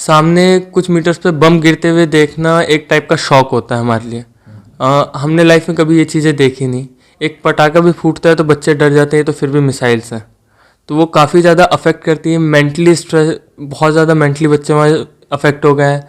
सामने कुछ मीटर्स पे बम गिरते हुए देखना एक टाइप का शौक होता है हमारे लिए। हमने लाइफ में कभी ये चीज़ें देखी नहीं। एक पटाखा भी फूटता है तो बच्चे डर जाते हैं, तो फिर भी मिसाइल्स हैं, तो वो काफ़ी ज़्यादा अफेक्ट करती है। मेंटली स्ट्रेस, बहुत ज़्यादा मेंटली बच्चे हमारे अफेक्ट हो गए हैं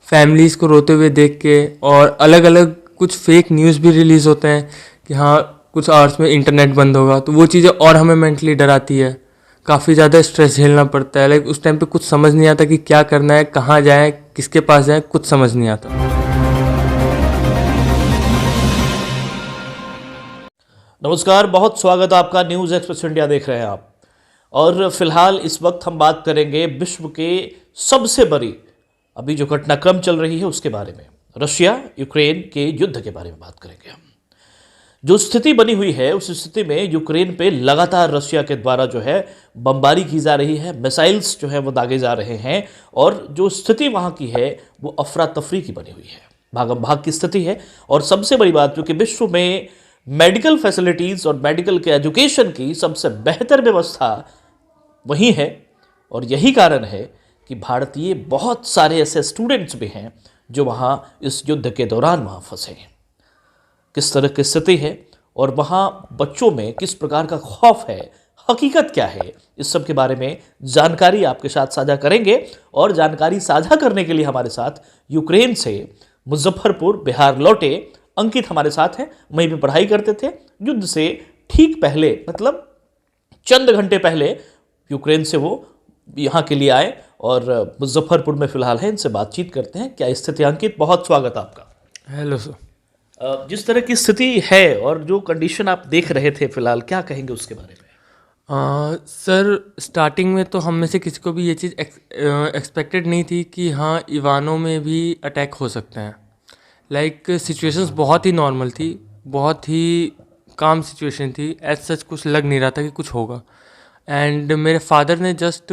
फैमिलीज़ को रोते हुए देख के। और अलग अलग कुछ फेक न्यूज़ भी रिलीज़ होते हैं कि हाँ कुछ आवर्स में इंटरनेट बंद होगा, तो वो चीज़ें और हमें मेंटली डराती है। काफ़ी ज़्यादा स्ट्रेस झेलना पड़ता है। लाइक उस टाइम पे कुछ समझ नहीं आता कि क्या करना है, कहाँ जाएँ, किसके पास जाएँ, कुछ समझ नहीं आता। नमस्कार, बहुत स्वागत है आपका। न्यूज़ एक्सप्रेस इंडिया देख रहे हैं आप। और फिलहाल इस वक्त हम बात करेंगे विश्व के सबसे बड़ी अभी जो घटनाक्रम चल रही है उसके बारे में। रशिया यूक्रेन के युद्ध के बारे में बात करेंगे हम। जो स्थिति बनी हुई है उस स्थिति में यूक्रेन पे लगातार रशिया के द्वारा जो है बमबारी की जा रही है, मिसाइल्स जो है वो दागे जा रहे हैं। और जो स्थिति वहाँ की है वो अफरा तफरी की बनी हुई है, भागम भाग की स्थिति है। और सबसे बड़ी बात जो कि विश्व में मेडिकल फैसिलिटीज़ और मेडिकल के एजुकेशन की सबसे बेहतर व्यवस्था वही है। और यही कारण है कि भारतीय बहुत सारे ऐसे स्टूडेंट्स भी हैं जो वहाँ इस युद्ध के दौरान वहाँ फंसे हैं। किस तरह की स्थिति है और वहाँ बच्चों में किस प्रकार का खौफ है, हकीकत क्या है, इस सब के बारे में जानकारी आपके साथ साझा करेंगे। और जानकारी साझा करने के लिए हमारे साथ यूक्रेन से मुजफ्फरपुर बिहार लौटे अंकित हमारे साथ हैं। वहीं पे पढ़ाई करते थे। युद्ध से ठीक पहले, मतलब चंद घंटे पहले यूक्रेन से वो यहाँ के लिए आए और मुजफ्फरपुर में फिलहाल है। इनसे बातचीत करते हैं। क्या स्थिति? अंकित, बहुत स्वागत आपका। Hello sir. जिस तरह की स्थिति है और जो कंडीशन आप देख रहे थे फिलहाल, क्या कहेंगे उसके बारे में? सर, स्टार्टिंग में तो हम में से किसी को भी ये चीज़ एक्सपेक्टेड नहीं थी कि हाँ इवानों में भी अटैक हो सकते हैं। लाइक सिचुएशंस बहुत ही नॉर्मल थी, बहुत ही काम सिचुएशन थी। एज सच कुछ लग नहीं रहा था कि कुछ होगा। एंड मेरे फादर ने जस्ट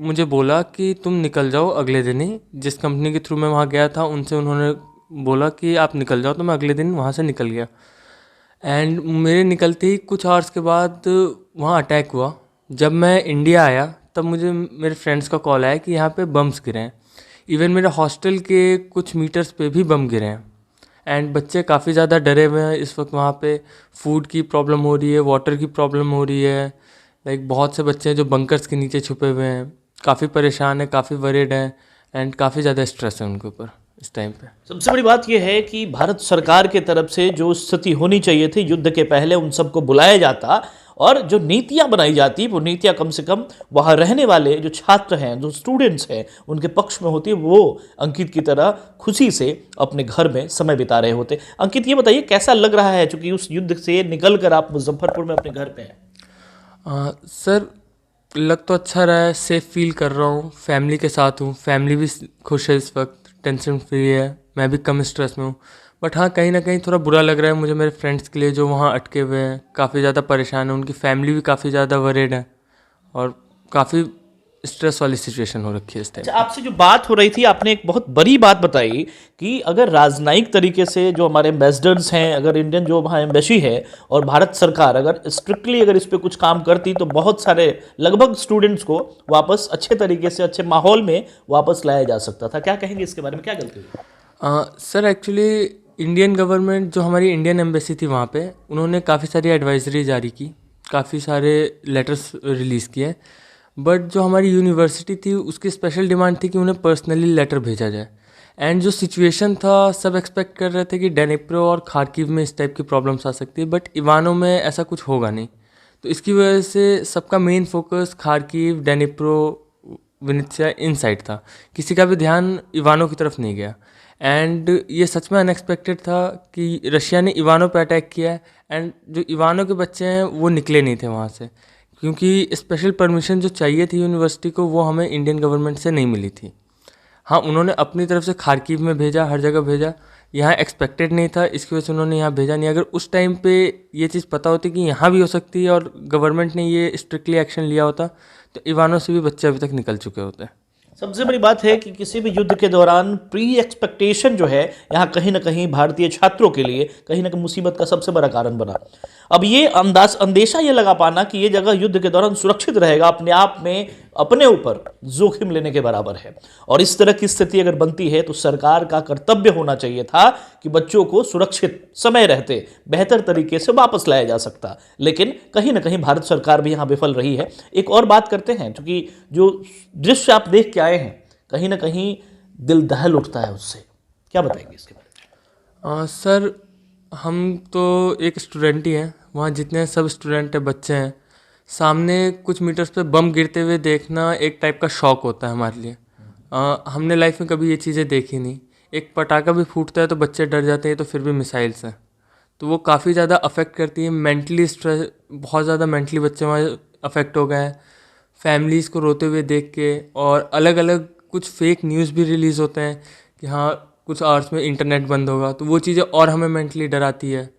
मुझे बोला कि तुम निकल जाओ अगले दिन ही। जिस कंपनी के थ्रू मैं वहाँ गया था उनसे उन्होंने बोला कि आप निकल जाओ, तो मैं अगले दिन वहाँ से निकल गया। एंड मेरे निकलते ही कुछ आवर्स के बाद वहाँ अटैक हुआ। जब मैं इंडिया आया तब मुझे मेरे फ्रेंड्स का कॉल आया कि यहाँ पे बम्स गिरे हैं। इवन मेरे हॉस्टल के कुछ मीटर्स पे भी बम गिरे हैं। एंड बच्चे काफ़ी ज़्यादा डरे हुए हैं इस वक्त। वहाँ पे फूड की प्रॉब्लम हो रही है, वाटर की प्रॉब्लम हो रही है। लाइक बहुत से बच्चे हैं जो बंकर्स के नीचे छुपे हुए हैं, काफ़ी परेशान हैं, काफ़ी वरीड हैं। एंड काफ़ी ज़्यादा स्ट्रेस है उनके ऊपर इस टाइम पे। सबसे बड़ी बात यह है कि भारत सरकार के तरफ से जो स्थिति होनी चाहिए थी युद्ध के पहले, उन सबको बुलाया जाता और जो नीतियां बनाई जाती वो नीतियां कम से कम वहाँ रहने वाले जो छात्र हैं, जो स्टूडेंट्स हैं, उनके पक्ष में होती। वो अंकित की तरह खुशी से अपने घर में समय बिता रहे होते। अंकित, ये बताइए कैसा लग रहा है चूंकि उस युद्ध से निकल कर आप मुजफ्फरपुर में अपने घर पे हैं? सर, लग तो अच्छा रहा है, सेफ फील कर रहा हूँ, फैमिली के साथ हूँ, फैमिली भी खुश है इस वक्त, टेंशन फ्री है, मैं भी कम स्ट्रेस में हूँ। बट हाँ, कहीं ना कहीं थोड़ा बुरा लग रहा है मुझे मेरे फ्रेंड्स के लिए जो वहाँ अटके हुए हैं, काफ़ी ज़्यादा परेशान हैं, उनकी फैमिली भी काफ़ी ज़्यादा वरीड है और काफ़ी स्ट्रेस वाली सिचुएशन हो रखी है इस टाइम। अच्छा, आपसे जो बात हो रही थी आपने एक बहुत बड़ी बात बताई कि अगर राजनयिक तरीके से जो हमारे एम्बेसडर्स हैं, अगर इंडियन जो वहाँ एम्बेसी है और भारत सरकार अगर स्ट्रिक्टली अगर इस पर कुछ काम करती तो बहुत सारे लगभग स्टूडेंट्स को वापस अच्छे तरीके से अच्छे माहौल में वापस लाया जा सकता था। क्या कहेंगे इसके बारे में, क्या गलती हुई? सर, एक्चुअली इंडियन गवर्नमेंट, जो हमारी इंडियन एम्बेसी थी वहाँ पे, उन्होंने काफ़ी सारी एडवाइजरी जारी की, काफ़ी सारे लेटर्स रिलीज़ किए। बट जो हमारी यूनिवर्सिटी थी उसकी स्पेशल डिमांड थी कि उन्हें पर्सनली लेटर भेजा जाए। एंड जो सिचुएशन था, सब एक्सपेक्ट कर रहे थे कि डेनिप्रो और खार्किव में इस टाइप की प्रॉब्लम्स आ सकती है, बट इवानो में ऐसा कुछ होगा नहीं। तो इसकी वजह से सबका main focus Kharkiv, Dnipro, Vinnytsia इन साइड था। किसी का भी ध्यान इवानो की तरफ नहीं गया। एंड ये सच में अनएक्सपेक्टेड था कि रशिया ने इवानो पे अटैक किया है। एंड जो इवानो के बच्चे हैं वो निकले नहीं थे वहाँ से, क्योंकि स्पेशल परमिशन जो चाहिए थी यूनिवर्सिटी को वो हमें इंडियन गवर्नमेंट से नहीं मिली थी। हाँ, उन्होंने अपनी तरफ से खार्किव में भेजा, हर जगह भेजा, यहाँ एक्सपेक्टेड नहीं था, इसकी वजह से उन्होंने यहाँ भेजा नहीं। अगर उस टाइम पे ये चीज़ पता होती कि यहाँ भी हो सकती है और गवर्नमेंट ने ये स्ट्रिक्टली एक्शन लिया होता तो इवानो से भी बच्चे अभी तक निकल चुके होते। सबसे बड़ी बात है कि किसी भी युद्ध के दौरान प्री एक्सपेक्टेशन जो है यहाँ कहीं ना कहीं भारतीय छात्रों के लिए कहीं ना कहीं मुसीबत का सबसे बड़ा कारण बना। अब ये अंदेशा ये लगा पाना कि ये जगह युद्ध के दौरान सुरक्षित रहेगा, अपने आप में अपने ऊपर जोखिम लेने के बराबर है। और इस तरह की स्थिति अगर बनती है तो सरकार का कर्तव्य होना चाहिए था कि बच्चों को सुरक्षित समय रहते बेहतर तरीके से वापस लाया जा सकता, लेकिन कहीं ना कहीं भारत सरकार भी यहाँ विफल रही है। एक और बात करते हैं, क्योंकि जो दृश्य आप देख के आए हैं कहीं ना कहीं दिल दहल उठता है उससे, क्या बताएंगे इसके बारे में? सर, हम तो एक स्टूडेंट ही हैं, वहाँ जितने सब स्टूडेंट है, बच्चे हैं, सामने कुछ मीटर्स पे बम गिरते हुए देखना एक टाइप का शौक होता है हमारे लिए। हमने लाइफ में कभी ये चीज़ें देखी नहीं। एक पटाखा भी फूटता है तो बच्चे डर जाते हैं, तो फिर भी मिसाइल्स हैं, तो वो काफ़ी ज़्यादा अफेक्ट करती है। मेंटली स्ट्रेस, बहुत ज़्यादा मेंटली बच्चे वहाँ अफेक्ट हो गए हैं फैमिलीज़ को रोते हुए देख के। और अलग अलग कुछ फेक न्यूज़ भी रिलीज़ होते हैं कि हाँ कुछ आवर्स में इंटरनेट बंद होगा, तो वो चीज़ें और हमें मेंटली डराती है।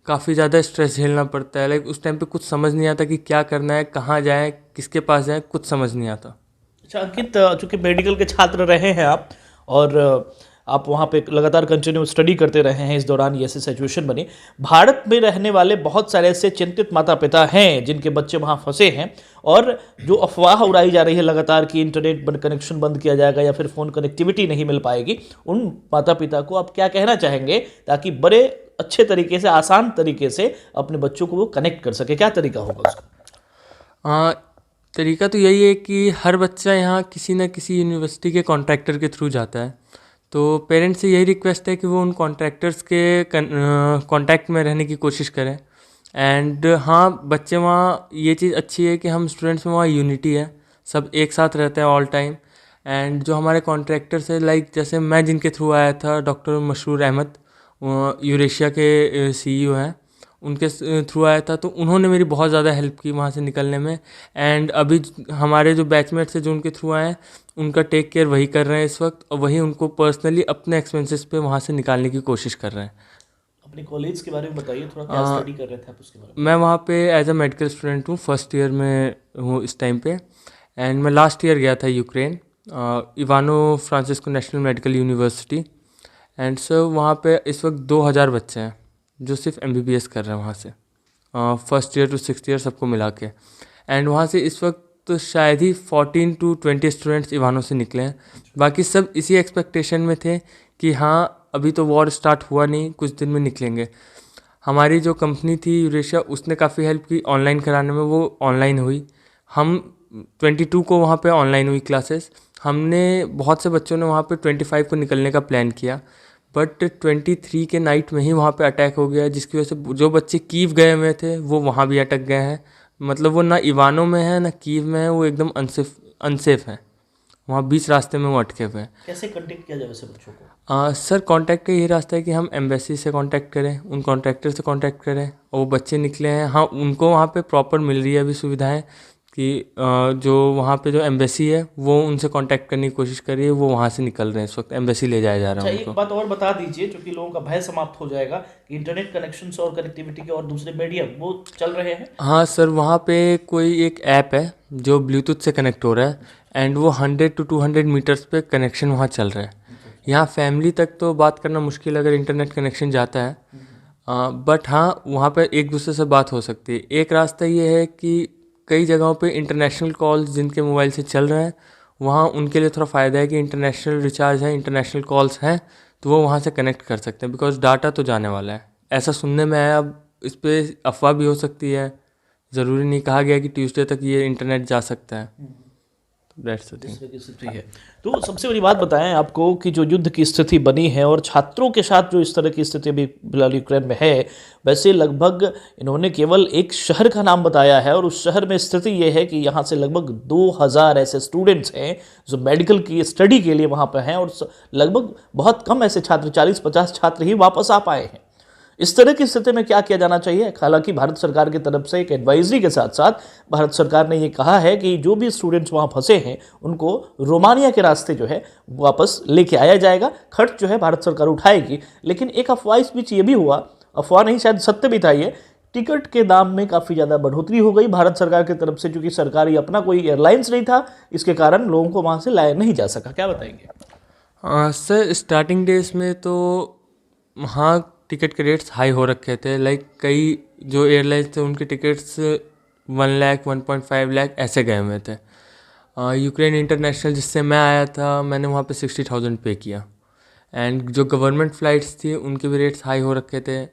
काफ़ी ज़्यादा स्ट्रेस झेलना पड़ता है। लाइक उस टाइम पे कुछ समझ नहीं आता कि क्या करना है, कहाँ जाएँ, किसके पास जाएँ, कुछ समझ नहीं आता। अच्छा अंकित, चूंकि मेडिकल के छात्र रहे हैं आप, और आप वहाँ पे लगातार कंटिन्यू स्टडी करते रहे हैं, इस दौरान ये ऐसी सिचुएशन बनी। भारत में रहने वाले बहुत सारे ऐसे चिंतित माता पिता हैं जिनके बच्चे वहाँ फंसे हैं, और जो अफवाह उड़ाई जा रही है लगातार कि इंटरनेट कनेक्शन बंद किया जाएगा या फिर फ़ोन कनेक्टिविटी नहीं मिल पाएगी, उन माता पिता को आप क्या कहना चाहेंगे ताकि बड़े अच्छे तरीके से, आसान तरीके से अपने बच्चों को वो कनेक्ट कर सके? क्या तरीका होगा उसका? तरीका तो यही है कि हर बच्चा यहाँ किसी न किसी यूनिवर्सिटी के कॉन्ट्रैक्टर के थ्रू जाता है, तो पेरेंट्स से यही रिक्वेस्ट है कि वो उन कॉन्ट्रैक्टर्स के कांटेक्ट में रहने की कोशिश करें। एंड हाँ, बच्चे वहाँ, ये चीज़ अच्छी है कि हम स्टूडेंट्स में वहाँ यूनिटी है, सब एक साथ रहते हैं ऑल टाइम। एंड जो हमारे कॉन्ट्रैक्टर्स है, लाइक जैसे मैं जिनके थ्रू आया था, डॉक्टर मशरूर अहमद, यूरेशिया के सीईओ हैं, उनके थ्रू आया था, तो उन्होंने मेरी बहुत ज़्यादा हेल्प की वहाँ से निकलने में। एंड अभी हमारे जो बैचमेट्स हैं जो उनके थ्रू आए हैं, उनका टेक केयर वही कर रहे हैं इस वक्त, और वही उनको पर्सनली अपने एक्सपेंसेस पे वहाँ से निकालने की कोशिश कर रहे हैं। अपने कॉलेज के बारे में बताइए थोड़ा, क्या स्टडी कर रहे थे आप उसके बारे में? मैं वहाँ पे एज अ मेडिकल स्टूडेंट हूँ, फर्स्ट ईयर में हूँ इस टाइम पे। एंड मैं लास्ट ईयर गया था Ukraine, इवानो Francisco national medical university. And sir वहाँ पे इस वक्त 2000 बच्चे हैं जो सिर्फ MBBS कर रहे हैं वहाँ से, first year to six year सबको मिला के। एंड वहाँ से इस वक्त तो शायद ही 14 to 20 स्टूडेंट्स इवानो से निकले हैं। बाकी सब इसी एक्सपेक्टेशन में थे कि हाँ अभी तो वॉर स्टार्ट हुआ नहीं, कुछ दिन में निकलेंगे। हमारी जो कंपनी थी यूरेशिया, उसने काफ़ी हेल्प की ऑनलाइन कराने में, वो ऑनलाइन हुई। हम 22 को वहाँ पे ऑनलाइन हुई क्लासेस। हमने बहुत से बच्चों ने वहाँ पे 25 को निकलने का प्लान किया, बट 23 के नाइट में ही वहाँ पे अटैक हो गया, जिसकी वजह से जो बच्चे कीव गए हुए थे वो वहाँ भी अटक गए हैं। मतलब वो ना इवानो में है ना कीव में है, वो एकदम अनसेफ है, वहाँ बीच रास्ते में वो अटके हुए हैं। कैसे कांटेक्ट किया जाए वैसे बच्चों को? सर कांटेक्ट का यही रास्ता है कि हम एम्बेसी से कांटेक्ट करें, उन कॉन्ट्रैक्टर से कांटेक्ट करें, और वो बच्चे निकले हैं। हाँ, उनको वहाँ पे प्रॉपर मिल रही है अभी सुविधाएं कि जो वहाँ पे जो एम्बेसी है वो उनसे कांटेक्ट करने की कोशिश कर रही है, वो वहाँ से निकल रहे हैं इस वक्त, एम्बेसी ले जाया जा रहा है अच्छा, उनको। एक बात और बता दीजिए, क्योंकि लोगों का भय समाप्त हो जाएगा कि इंटरनेट कनेक्शन और कनेक्टिविटी के और दूसरे मीडियम वो चल रहे हैं। हाँ सर, वहाँ पे कोई एक ऐप है जो ब्लूटूथ से कनेक्ट हो रहा है, एंड वो 100 to 200 मीटर्स पे कनेक्शन वहाँ चल रहा है। यहाँ फैमिली तक तो बात करना मुश्किल अगर इंटरनेट कनेक्शन जाता है, बट हाँ वहाँ पे एक दूसरे से बात हो सकती है। एक रास्ता ये है कि कई जगहों पे इंटरनेशनल कॉल्स जिनके मोबाइल से चल रहे हैं, वहाँ उनके लिए थोड़ा फ़ायदा है कि इंटरनेशनल रिचार्ज है, इंटरनेशनल कॉल्स हैं, तो वो वहाँ से कनेक्ट कर सकते हैं, बिकॉज डाटा तो जाने वाला है, ऐसा सुनने में आया। अब इस पर अफवाह भी हो सकती है, ज़रूरी नहीं, कहा गया कि ट्यूसडे तक ये इंटरनेट जा सकता है। That's the thing. इस तरह की स्थिति है। तो सबसे बड़ी बात बताएं आपको कि जो युद्ध की स्थिति बनी है और छात्रों के साथ जो इस तरह की स्थिति अभी फिलहाल यूक्रेन में है, वैसे लगभग इन्होंने केवल एक शहर का नाम बताया है, और उस शहर में स्थिति ये है कि यहाँ से लगभग 2000 ऐसे स्टूडेंट्स हैं जो मेडिकल की स्टडी के लिए वहाँ पर हैं, और लगभग बहुत कम ऐसे छात्र, 40-50 छात्र ही वापस आ पाए हैं। इस तरह की स्थिति में क्या किया जाना चाहिए? हालांकि भारत सरकार की तरफ से एक एडवाइजरी के साथ साथ भारत सरकार ने ये कहा है कि जो भी स्टूडेंट्स वहाँ फंसे हैं उनको रोमानिया के रास्ते जो है वापस लेके आया जाएगा। खर्च जो है भारत सरकार उठाएगी। लेकिन एक अफवाह इस बीच ये भी हुआ, अफवाह नहीं शायद सत्य भी था ये, टिकट के दाम में काफ़ी ज़्यादा बढ़ोतरी हो गई भारत सरकार की तरफ से, क्योंकि सरकारी अपना कोई एयरलाइंस नहीं था, इसके कारण लोगों को वहाँ से लाया नहीं जा सका। क्या बताएंगे? सर स्टार्टिंग डेज में तो हाँ टिकट के रेट्स हाई हो रखे थे। लाइक कई जो एयरलाइंस थे उनके टिकट्स 1 लाख 1.5 लाख ऐसे गए हुए थे। यूक्रेन इंटरनेशनल जिससे मैं आया था, मैंने वहाँ पे 60,000 पे किया। एंड जो गवर्नमेंट फ़्लाइट्स थी उनके भी रेट्स हाई हो रखे थे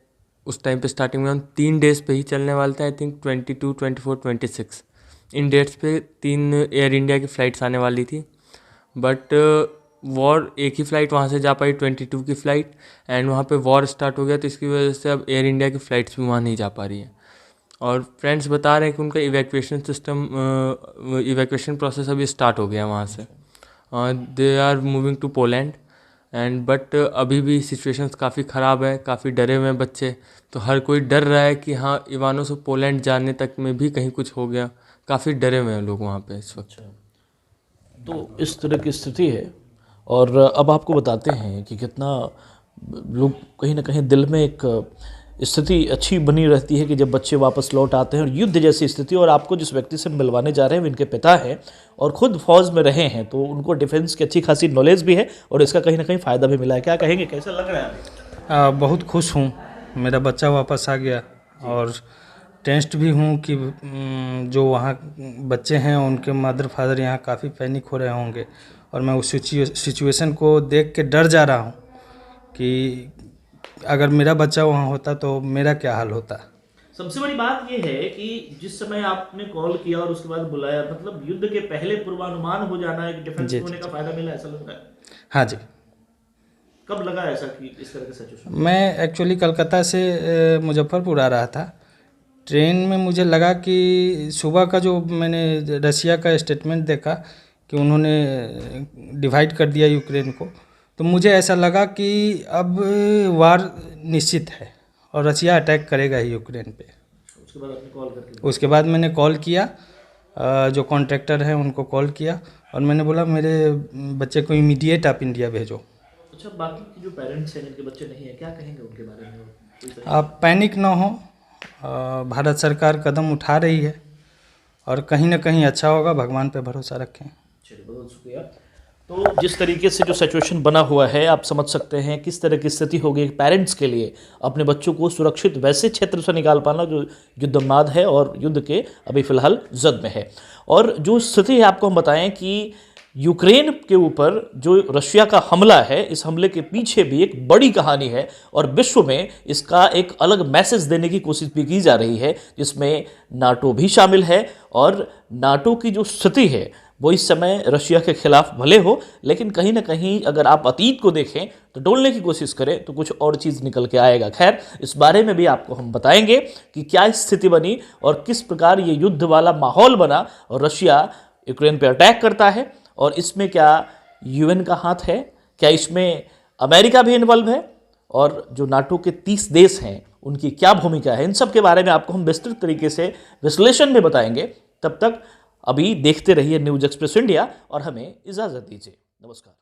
उस टाइम पे। स्टार्टिंग में हम 3 डेज़ पे ही चलने वाले थे, आई थिंक 22, 24, 26 इन डेट्स पे 3 एयर इंडिया की फ़्लाइट्स आने वाली थी। बट वॉर, एक ही फ़्लाइट वहाँ से जा पाई, 22 की फ़्लाइट, एंड वहाँ पे वॉर स्टार्ट हो गया, तो इसकी वजह से अब एयर इंडिया की फ़्लाइट्स भी वहाँ नहीं जा पा रही है। और फ्रेंड्स बता रहे हैं कि उनका इवैक्यूएशन प्रोसेस अभी स्टार्ट हो गया वहाँ से। They are moving to Poland and but अभी भी सिचुएशंस काफ़ी ख़राब है, काफ़ी डरे हुए हैं बच्चे। तो हर कोई डर रहा है कि हाँ, इवानों से पोलैंड जाने तक में भी कहीं कुछ हो गया। काफ़ी डरे हुए हैं लोग वहाँ पे इस वक्त। तो इस तरह की स्थिति है। और अब आपको बताते हैं कि कितना लोग कहीं ना कहीं दिल में एक स्थिति अच्छी बनी रहती है कि जब बच्चे वापस लौट आते हैं और युद्ध जैसी स्थिति। और आपको जिस व्यक्ति से मिलवाने जा रहे हैं वो इनके पिता हैं और खुद फौज में रहे हैं, तो उनको डिफेंस की अच्छी खासी नॉलेज भी है और इसका कहीं ना कहीं फ़ायदा भी मिला है। क्या कहेंगे, कैसा लग रहा है? बहुत खुश हूँ, मेरा बच्चा वापस आ गया। और टेंस्ड भी हूँ कि जो वहाँ बच्चे हैं उनके मदर फादर यहाँ काफ़ी पैनिक हो रहे होंगे। और मैं उस सिचुएशन को देख के डर जा रहा हूँ कि अगर मेरा बच्चा वहाँ होता तो मेरा क्या हाल होता। सबसे बड़ी बात यह है कि जिस समय आपने कॉल किया और उसके बाद बुलाया, मतलब युद्ध के पहले पूर्वानुमान हो जाना, एक डिफेंस होने का फायदा मिला, ऐसा लग रहा है? हाँ जी। कब लगा ऐसा कि इस तरह के सिचुएशन? मैं एक्चुअली कलकत्ता से मुजफ्फरपुर आ रहा था। ट्रेन में मुझे लगा कि सुबह का जो मैंने रशिया का स्टेटमेंट देखा कि उन्होंने डिवाइड कर दिया यूक्रेन को, तो मुझे ऐसा लगा कि अब वार निश्चित है और रशिया अटैक करेगा ही यूक्रेन पे। उसके बाद आपने कॉल करके? उसके बाद मैंने कॉल किया, जो कॉन्ट्रैक्टर हैं उनको कॉल किया और मैंने बोला मेरे बच्चे को इमीडिएट आप इंडिया भेजो। अच्छा, बाकी के जो पेरेंट्स हैं जिनके बच्चे नहीं हैं, क्या कहेंगे उनके बारे में? आप पैनिक ना हो, भारत सरकार कदम उठा रही है और कहीं ना कहीं अच्छा होगा, भगवान पे भरोसा रखें। चलिए, बहुत शुक्रिया। तो जिस तरीके से जो सिचुएशन बना हुआ है, आप समझ सकते हैं किस तरह की स्थिति होगी पेरेंट्स के लिए अपने बच्चों को सुरक्षित वैसे क्षेत्र से निकाल पाना जो युद्धोन्माद है और युद्ध के अभी फ़िलहाल जद में है। और जो स्थिति है आपको हम बताएं कि यूक्रेन के ऊपर जो रशिया का हमला है, इस हमले के पीछे भी एक बड़ी कहानी है और विश्व में इसका एक अलग मैसेज देने की कोशिश भी की जा रही है, जिसमें नाटो भी शामिल है। और नाटो की जो स्थिति है वो इस समय रशिया के खिलाफ भले हो, लेकिन कहीं ना कहीं अगर आप अतीत को देखें तो डोलने की कोशिश करें तो कुछ और चीज़ निकल के आएगा। खैर, इस बारे में भी आपको हम बताएंगे कि क्या स्थिति बनी और किस प्रकार ये युद्ध वाला माहौल बना और रशिया यूक्रेन पर अटैक करता है। और इसमें क्या यूएन का हाथ है, क्या इसमें अमेरिका भी इन्वॉल्व है, और जो नाटो के 30 देश हैं उनकी क्या भूमिका है, इन सब के बारे में आपको हम विस्तृत तरीके से विश्लेषण में बताएंगे। तब तक अभी देखते रहिए न्यूज़ एक्सप्रेस इंडिया और हमें इजाज़त दीजिए। नमस्कार।